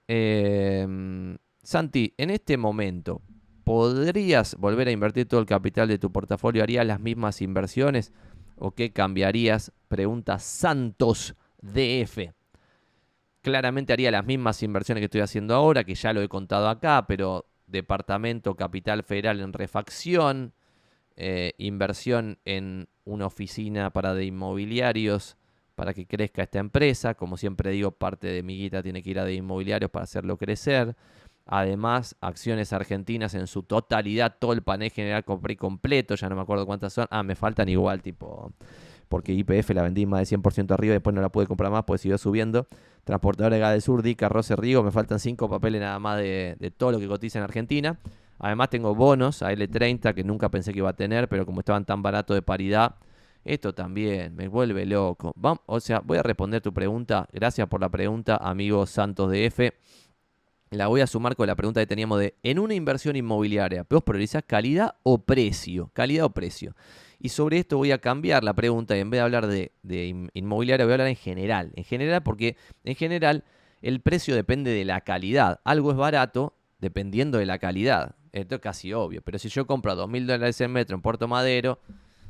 Santi, en este momento, ¿podrías volver a invertir todo el capital de tu portafolio? ¿Harías las mismas inversiones o qué cambiarías? Pregunta Santos DF. Claramente haría las mismas inversiones que estoy haciendo ahora, que ya lo he contado acá, pero departamento capital federal en refacción, inversión en una oficina para de inmobiliarios para que crezca esta empresa. Como siempre digo, parte de mi guita tiene que ir a de inmobiliarios para hacerlo crecer. Además, acciones argentinas en su totalidad, todo el panel general compré completo, ya no me acuerdo cuántas son. Ah, me faltan igual, tipo, porque YPF la vendí más de 100% arriba y después no la pude comprar más porque siguió subiendo. Transportadora de Gas del Sur, Dica, Roce, Rigo, me faltan 5 papeles nada más de todo lo que cotiza en Argentina. Además tengo bonos a L30 que nunca pensé que iba a tener, pero como estaban tan baratos de paridad, esto también me vuelve loco. Vamos, o sea, voy a responder tu pregunta. Gracias por la pregunta, amigo Santos de F. La voy a sumar con la pregunta que teníamos de, en una inversión inmobiliaria, ¿vos priorizás calidad o precio? Calidad o precio. Y sobre esto voy a cambiar la pregunta y en vez de hablar de inmobiliaria voy a hablar en general. En general porque en general el precio depende de la calidad. Algo es barato dependiendo de la calidad. Esto es casi obvio. Pero si yo compro a $2.000 el metro en Puerto Madero,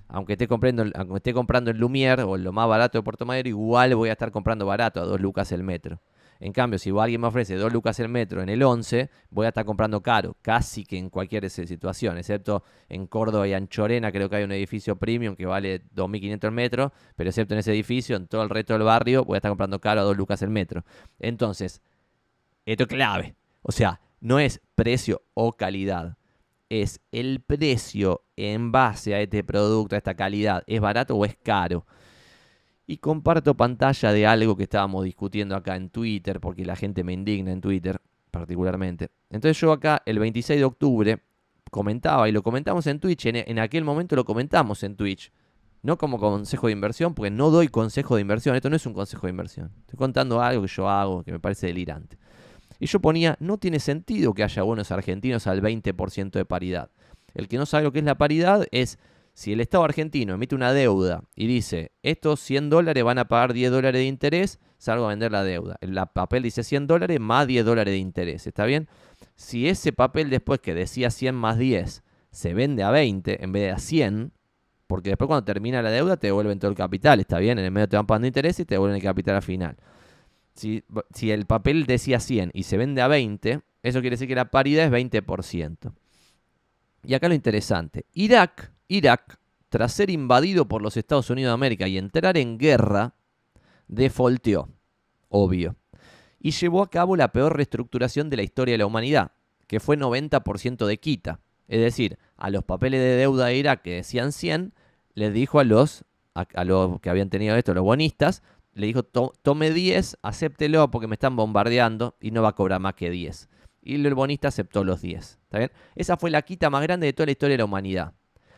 aunque esté comprando en Lumière o en lo más barato de Puerto Madero, igual voy a estar comprando barato a 2 lucas el metro. En cambio, si alguien me ofrece 2 lucas el metro en el 11, voy a estar comprando caro, casi que en cualquier situación, excepto en Córdoba y Anchorena, creo que hay un edificio premium que vale 2.500 el metro, pero excepto en ese edificio, en todo el resto del barrio, voy a estar comprando caro a 2 lucas el metro. Entonces, esto es clave. O sea, no es precio o calidad, es el precio en base a este producto, a esta calidad. ¿Es barato o es caro? Y comparto pantalla de algo que estábamos discutiendo acá en Twitter, porque la gente me indigna en Twitter particularmente. Entonces yo acá el 26 de octubre comentaba, y lo comentamos en Twitch, en aquel momento lo comentamos en Twitch, no como consejo de inversión, porque no doy consejo de inversión, esto no es un consejo de inversión. Estoy contando algo que yo hago que me parece delirante. Y yo ponía, no tiene sentido que haya bonos argentinos al 20% de paridad. El que no sabe lo que es la paridad es si el Estado argentino emite una deuda y dice, estos $100 van a pagar $10 de interés, salgo a vender la deuda. El papel dice $100 más $10 de interés, ¿está bien? Si ese papel después que decía 100 más 10 se vende a 20 en vez de a 100, porque después cuando termina la deuda te devuelven todo el capital, ¿está bien? En el medio te van pagando interés y te devuelven el capital al final. Si el papel decía 100 y se vende a 20, eso quiere decir que la paridad es 20%. Y acá lo interesante, Irak, tras ser invadido por los Estados Unidos de América y entrar en guerra, defaulteó, obvio, y llevó a cabo la peor reestructuración de la historia de la humanidad, que fue 90% de quita. Es decir, a los papeles de deuda de Irak que decían 100, les dijo a los que habían tenido esto, los bonistas, le dijo, tome 10, acéptelo porque me están bombardeando y no va a cobrar más que 10. Y el bonista aceptó los 10. ¿Está bien? Esa fue la quita más grande de toda la historia de la humanidad.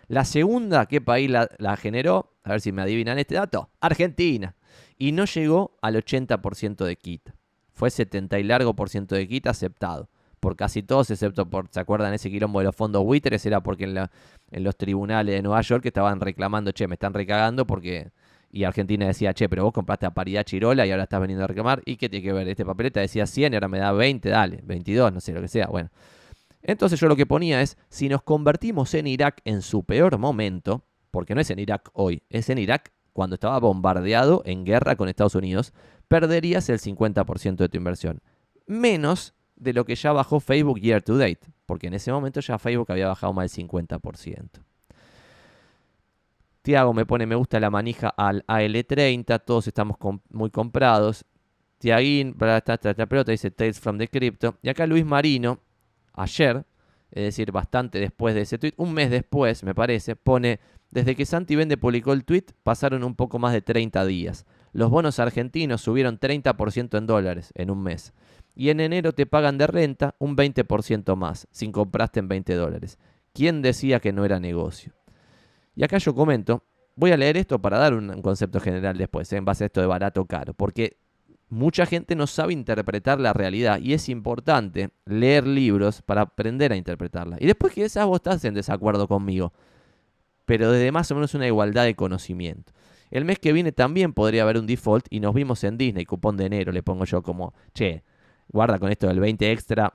La segunda, ¿qué país la generó? A ver si me adivinan este dato. Argentina. Y no llegó al 80% de quita. Fue 70 y largo por ciento de quita aceptado. Por casi todos, excepto por, ¿se acuerdan ese quilombo de los fondos buitres? Era porque en los tribunales de Nueva York estaban reclamando, che, me están recagando porque... Y Argentina decía, che, pero vos compraste a paridad Chirola y ahora estás veniendo a reclamar. ¿Y qué tiene que ver? Este papeleta decía 100 y ahora me da 20, dale, 22, no sé, lo que sea. Bueno, entonces yo lo que ponía es, si nos convertimos en Irak en su peor momento, porque no es en Irak hoy, es en Irak cuando estaba bombardeado en guerra con Estados Unidos, perderías el 50% de tu inversión. Menos de lo que ya bajó Facebook year to date, porque en ese momento ya Facebook había bajado más del 50%. Tiago me pone me gusta la manija al AL30, todos estamos muy comprados. Tiaguín, pelota dice Tales from the Crypto. Y acá Luis Marino, ayer, es decir, bastante después de ese tweet, un mes después, me parece, pone, desde que Santi Vende publicó el tweet, pasaron un poco más de 30 días. Los bonos argentinos subieron 30% en dólares en un mes. Y en enero te pagan de renta un 20% más, si compraste en $20. ¿Quién decía que no era negocio? Y acá yo comento, voy a leer esto para dar un concepto general después, en base a esto de barato o caro, porque mucha gente no sabe interpretar la realidad y es importante leer libros para aprender a interpretarla. Y después quizás vos estás en desacuerdo conmigo, pero desde más o menos una igualdad de conocimiento. El mes que viene también podría haber un default y nos vimos en Disney, cupón de enero, le pongo yo como, che, guarda con esto del 20 extra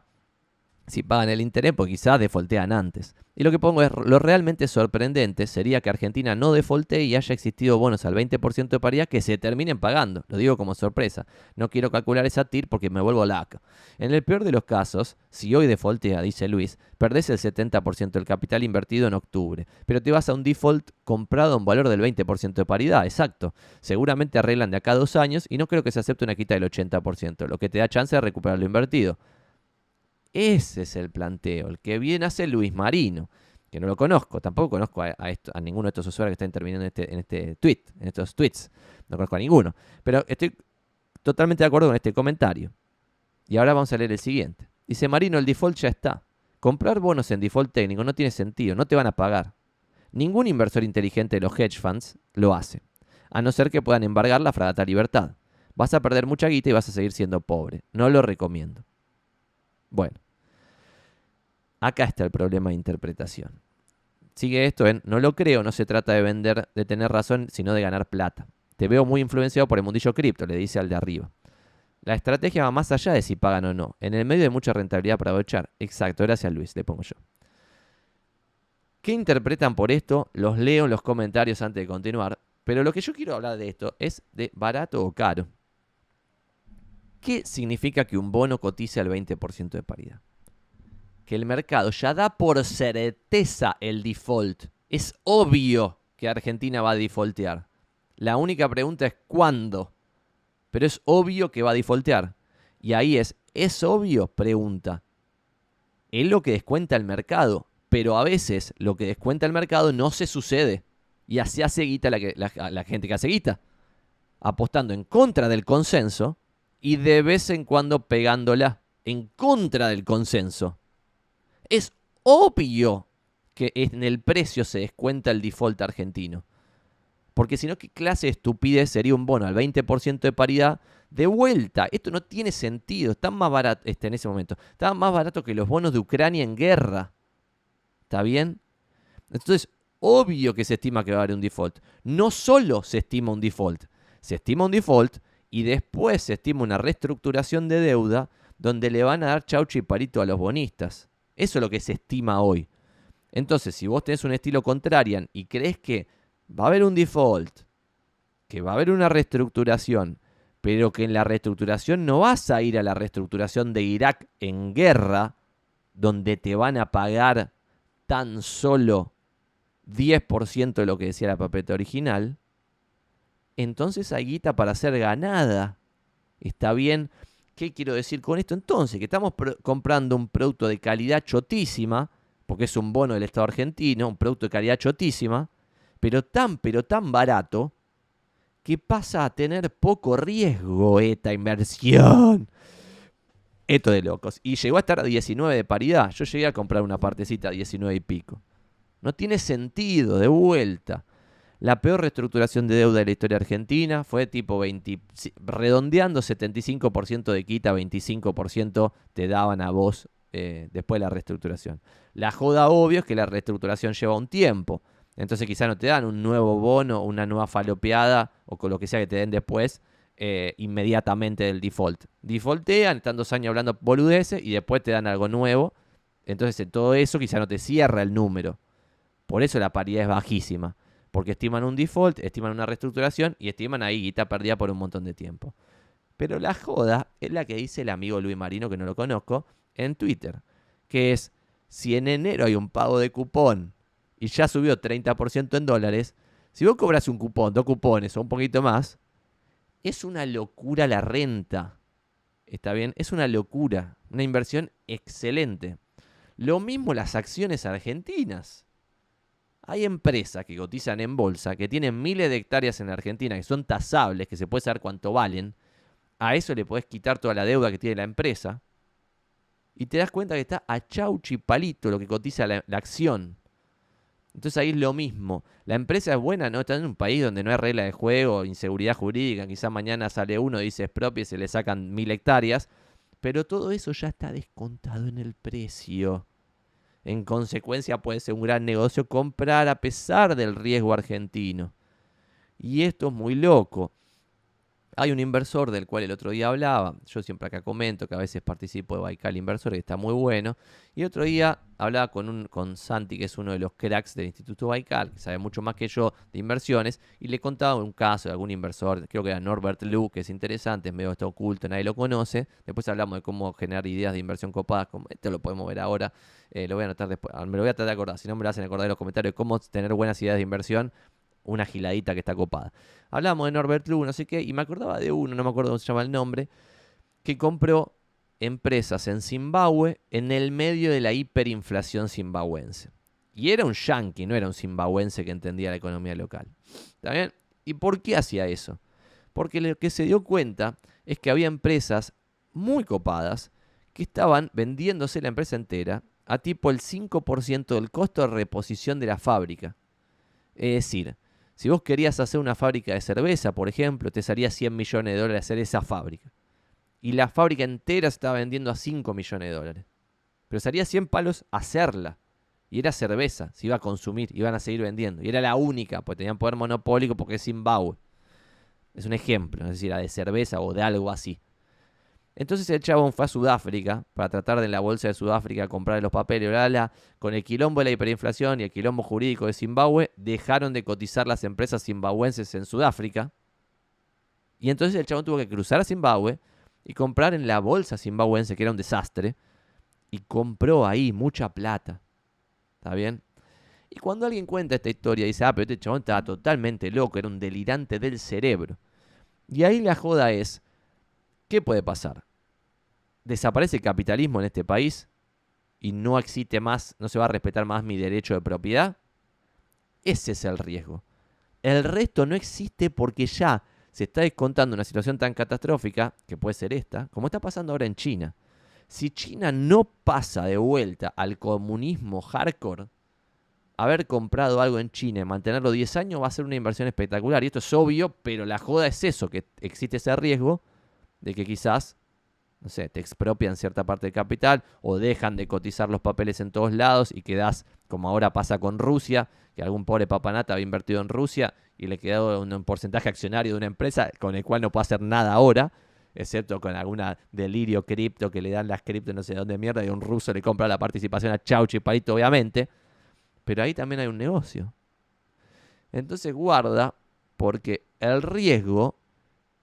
si pagan el interés, porque quizás defaultean antes. Y lo que pongo es, lo realmente sorprendente sería que Argentina no defaultee y haya existido bonos al 20% de paridad que se terminen pagando. Lo digo como sorpresa. No quiero calcular esa TIR porque me vuelvo laca. En el peor de los casos, si hoy defaultea, dice Luis, perdés el 70% del capital invertido en octubre. Pero te vas a un default comprado a un valor del 20% de paridad, exacto. Seguramente arreglan de acá a 2 años y no creo que se acepte una quita del 80%, lo que te da chance de recuperar lo invertido. Ese es el planteo, el que bien hace Luis Marino, que no lo conozco, tampoco conozco a ninguno de estos usuarios que está interviniendo en este tweet, en estos tweets, no conozco a ninguno, pero estoy totalmente de acuerdo con este comentario. Y ahora vamos a leer el siguiente. Dice Marino, el default ya está. Comprar bonos en default técnico no tiene sentido, no te van a pagar. Ningún inversor inteligente de los hedge funds lo hace, a no ser que puedan embargar la fragata Libertad. Vas a perder mucha guita y vas a seguir siendo pobre. No lo recomiendo. Bueno, acá está el problema de interpretación. Sigue esto en, no lo creo, no se trata de vender, de tener razón, sino de ganar plata. Te veo muy influenciado por el mundillo cripto, le dice al de arriba. La estrategia va más allá de si pagan o no. En el medio de mucha rentabilidad para aprovechar. Exacto, gracias Luis, le pongo yo. ¿Qué interpretan por esto? Los leo en los comentarios antes de continuar. Pero lo que yo quiero hablar de esto es de barato o caro. ¿Qué significa que un bono cotice al 20% de paridad? Que el mercado ya da por certeza el default. Es obvio que Argentina va a defaultear. La única pregunta es ¿cuándo? Pero es obvio que va a defaultear. Y ahí ¿es obvio? Pregunta. Es lo que descuenta el mercado. Pero a veces lo que descuenta el mercado no se sucede. Y así hace guita la gente que hace guita. Apostando en contra del consenso y de vez en cuando pegándola. En contra del consenso. Es obvio que en el precio se descuenta el default argentino. Porque si no, ¿qué clase de estupidez sería un bono al 20% de paridad de vuelta? Esto no tiene sentido. Está más barato, en ese momento, estaba más barato que los bonos de Ucrania en guerra. ¿Está bien? Entonces, obvio que se estima que va a haber un default. No solo se estima un default, se estima un default y después se estima una reestructuración de deuda donde le van a dar chaucho y parito a los bonistas. Eso es lo que se estima hoy. Entonces, si vos tenés un estilo contrarian y crees que va a haber un default, que va a haber una reestructuración, pero que en la reestructuración no vas a ir a la reestructuración de Irak en guerra, donde te van a pagar tan solo 10% de lo que decía la papeleta original, entonces hay guita para ser ganada. ¿Está bien? ¿Qué quiero decir con esto entonces? Que estamos comprando un producto de calidad chotísima, porque es un bono del Estado argentino, un producto de calidad chotísima, pero tan barato, que pasa a tener poco riesgo esta inversión. Esto de locos. Y llegó a estar a 19 de paridad. Yo llegué a comprar una partecita a 19 y pico. No tiene sentido, de vuelta. La peor reestructuración de deuda de la historia argentina fue tipo 20, redondeando 75% de quita, 25% te daban a vos después de la reestructuración. La joda obvio es que la reestructuración lleva un tiempo. Entonces quizá no te dan un nuevo bono, una nueva falopeada o con lo que sea que te den después inmediatamente del default. Defaultean, están 2 años hablando boludeces y después te dan algo nuevo. Entonces todo eso quizá no te cierra el número. Por eso la paridad es bajísima. Porque estiman un default, estiman una reestructuración y estiman ahí guita perdida por un montón de tiempo. Pero la joda es la que dice el amigo Luis Marino, que no lo conozco, en Twitter. Que es, si en enero hay un pago de cupón y ya subió 30% en dólares, si vos cobras un cupón, 2 cupones o un poquito más, es una locura la renta. ¿Está bien? Es una locura. Una inversión excelente. Lo mismo las acciones argentinas. Hay empresas que cotizan en bolsa, que tienen miles de hectáreas en Argentina, que son tasables, que se puede saber cuánto valen. A eso le podés quitar toda la deuda que tiene la empresa. Y te das cuenta que está a chauchi palito lo que cotiza la acción. Entonces ahí es lo mismo. La empresa es buena, ¿no? Está en un país donde no hay regla de juego, inseguridad jurídica. Quizá mañana sale uno, dice es propio y se le sacan 1000 hectáreas. Pero todo eso ya está descontado en el precio. En consecuencia puede ser un gran negocio comprar a pesar del riesgo argentino. Y esto es muy loco. Hay un inversor del cual el otro día hablaba, yo siempre acá comento que a veces participo de Baikal Inversor, que está muy bueno, y otro día hablaba con Santi, que es uno de los cracks del Instituto Baikal, que sabe mucho más que yo de inversiones, y le contaba un caso de algún inversor, creo que era Norbert Lu, que es interesante, es medio está oculto, nadie lo conoce. Después hablamos de cómo generar ideas de inversión copadas, como esto lo podemos ver ahora, lo voy a anotar después, me lo voy a tratar de acordar, si no me lo hacen acordar en los comentarios, cómo tener buenas ideas de inversión, una giladita que está copada. Hablamos de Norbert Lu, no sé qué, y me acordaba de uno, no me acuerdo cómo se llama el nombre, que compró empresas en Zimbabue en el medio de la hiperinflación zimbabuense. Y era un yanqui, no era un zimbabuense que entendía la economía local. ¿Está bien? ¿Y por qué hacía eso? Porque lo que se dio cuenta es que había empresas muy copadas que estaban vendiéndose la empresa entera a tipo el 5% del costo de reposición de la fábrica. Es decir, si vos querías hacer una fábrica de cerveza, por ejemplo, te salía 100 millones de dólares hacer esa fábrica. Y la fábrica entera se estaba vendiendo a 5 millones de dólares. Pero salía 100 palos hacerla. Y era cerveza, se iba a consumir, iban a seguir vendiendo. Y era la única, pues tenían poder monopólico porque es Zimbabue. Es un ejemplo, es decir, era de cerveza o de algo así. Entonces el chabón fue a Sudáfrica para tratar de en la bolsa de Sudáfrica comprar los papeles, bla, bla, bla. Con el quilombo de la hiperinflación y el quilombo jurídico de Zimbabue, dejaron de cotizar las empresas zimbabuenses en Sudáfrica. Y entonces el chabón tuvo que cruzar a Zimbabue y comprar en la bolsa zimbabuense, que era un desastre. Y compró ahí mucha plata. ¿Está bien? Y cuando alguien cuenta esta historia, dice, pero este chabón estaba totalmente loco, era un delirante del cerebro. Y ahí la joda es, ¿qué puede pasar? ¿Desaparece el capitalismo en este país y no existe más, no se va a respetar más mi derecho de propiedad? Ese es el riesgo. El resto no existe porque ya se está descontando una situación tan catastrófica, que puede ser esta, como está pasando ahora en China. Si China no pasa de vuelta al comunismo hardcore, haber comprado algo en China y mantenerlo 10 años va a ser una inversión espectacular. Y esto es obvio, pero la joda es eso, que existe ese riesgo de que quizás, no sé, te expropian cierta parte del capital o dejan de cotizar los papeles en todos lados y quedás, como ahora pasa con Rusia, que algún pobre papanata había invertido en Rusia y le quedó un porcentaje accionario de una empresa con el cual no puede hacer nada ahora, excepto con alguna delirio cripto que le dan las cripto no sé de dónde mierda y un ruso le compra la participación a Chauchi Palito, obviamente. Pero ahí también hay un negocio. Entonces guarda, porque el riesgo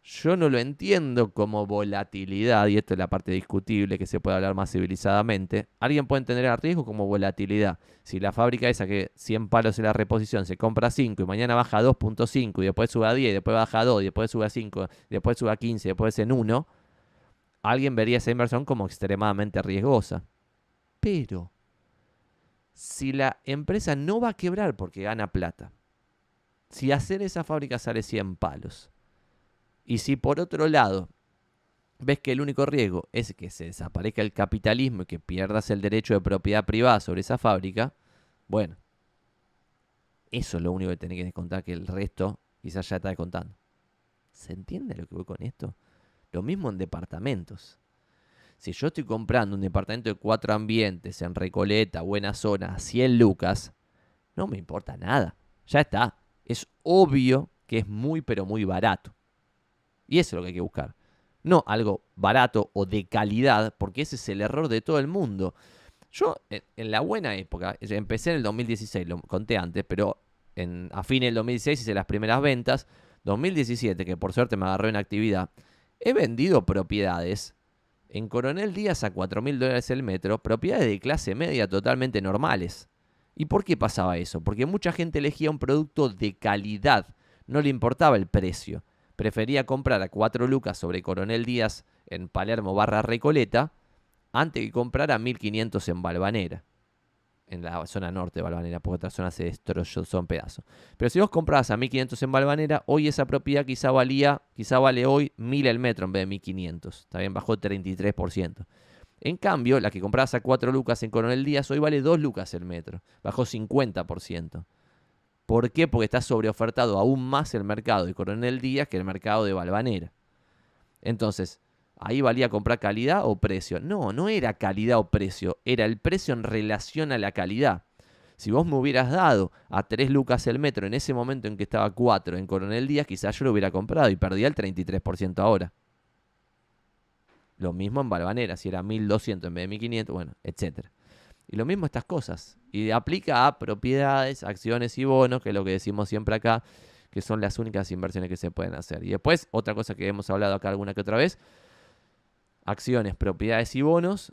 yo no lo entiendo como volatilidad, y esto es la parte discutible que se puede hablar más civilizadamente. Alguien puede entender el riesgo como volatilidad. Si la fábrica esa que 100 palos en la reposición se compra 5 y mañana baja a 2.5 y después sube a 10, y después baja a 2, y después sube a 5, y después sube a 15, y después en 1, alguien vería esa inversión como extremadamente riesgosa. Pero si la empresa no va a quebrar porque gana plata, si hacer esa fábrica sale 100 palos, y si por otro lado ves que el único riesgo es que se desaparezca el capitalismo y que pierdas el derecho de propiedad privada sobre esa fábrica, bueno, eso es lo único que tenés que descontar, que el resto quizás ya está descontando. ¿Se entiende lo que voy con esto? Lo mismo en departamentos. Si yo estoy comprando un departamento de 4 ambientes en Recoleta, buena zona, a 100 lucas, no me importa nada. Ya está. Es obvio que es muy pero muy barato. Y eso es lo que hay que buscar. No algo barato o de calidad, porque ese es el error de todo el mundo. Yo, en la buena época, empecé en el 2016, lo conté antes, pero a fines del 2016 hice las primeras ventas. 2017, que por suerte me agarré en actividad, he vendido propiedades en Coronel Díaz a $4.000 el metro, propiedades de clase media totalmente normales. ¿Y por qué pasaba eso? Porque mucha gente elegía un producto de calidad, no le importaba el precio. Prefería comprar a 4 lucas sobre Coronel Díaz en Palermo barra Recoleta antes que comprar a 1.500 en Balvanera, en la zona norte de Balvanera, porque otra zona se destrozó, son pedazos. Pero si vos comprabas a 1.500 en Balvanera, hoy esa propiedad quizá vale hoy 1.000 el metro en vez de 1.500. Está bien, bajó 33%. En cambio, la que comprabas a 4 lucas en Coronel Díaz, hoy vale 2 lucas el metro. Bajó 50%. ¿Por qué? Porque está sobreofertado aún más el mercado de Coronel Díaz que el mercado de Balvanera. Entonces, ¿ahí valía comprar calidad o precio? No, no era calidad o precio, era el precio en relación a la calidad. Si vos me hubieras dado a 3 lucas el metro en ese momento en que estaba 4 en Coronel Díaz, quizás yo lo hubiera comprado y perdía el 33% ahora. Lo mismo en Balvanera, si era 1.200 en vez de 1.500, bueno, etcétera. Y lo mismo estas cosas. Y aplica a propiedades, acciones y bonos, que es lo que decimos siempre acá, que son las únicas inversiones que se pueden hacer. Y después, otra cosa que hemos hablado acá alguna que otra vez, acciones, propiedades y bonos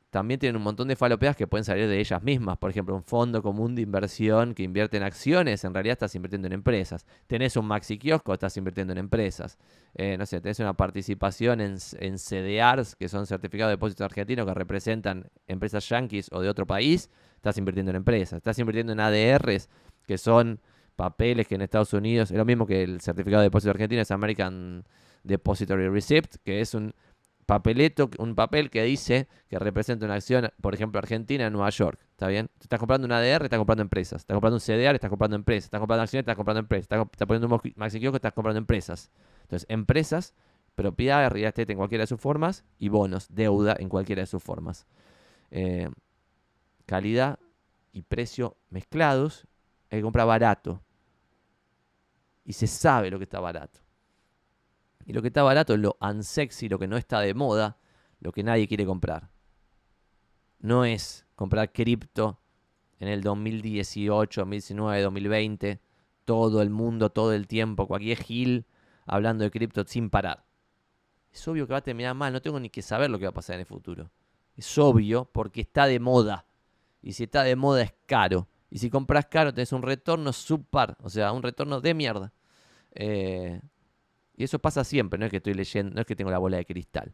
también tienen un montón de falopeas que pueden salir de ellas mismas. Por ejemplo, un fondo común de inversión que invierte en acciones, en realidad estás invirtiendo en empresas. Tenés un maxi kiosco, estás invirtiendo en empresas. No sé, tenés una participación en CDRs, que son certificados de depósito argentinos que representan empresas yanquis o de otro país, estás invirtiendo en empresas. Estás invirtiendo en ADRs, que son papeles que en Estados Unidos, es lo mismo que el certificado de depósito argentino, es American Depository Receipt, que es un papel que dice que representa una acción, por ejemplo, Argentina en Nueva York. ¿Está bien? Estás comprando un ADR, estás comprando empresas. Estás comprando un CDR, estás comprando empresas. Estás comprando acciones, estás comprando empresas. Estás poniendo un maxi kiosco, estás comprando empresas. Entonces, empresas, propiedad, real estate en cualquiera de sus formas y bonos, deuda en cualquiera de sus formas. Calidad y precio mezclados. Hay que comprar barato. Y se sabe lo que está barato. Y lo que está barato es lo unsexy, lo que no está de moda, lo que nadie quiere comprar. No es comprar cripto en el 2018, 2019, 2020, todo el mundo, todo el tiempo, cualquier gil hablando de cripto sin parar. Es obvio que va a terminar mal, no tengo ni que saber lo que va a pasar en el futuro. Es obvio porque está de moda. Y si está de moda es caro. Y si compras caro tenés un retorno subpar, o sea, un retorno de mierda. Y eso pasa siempre, no es que estoy leyendo, no es que tengo la bola de cristal.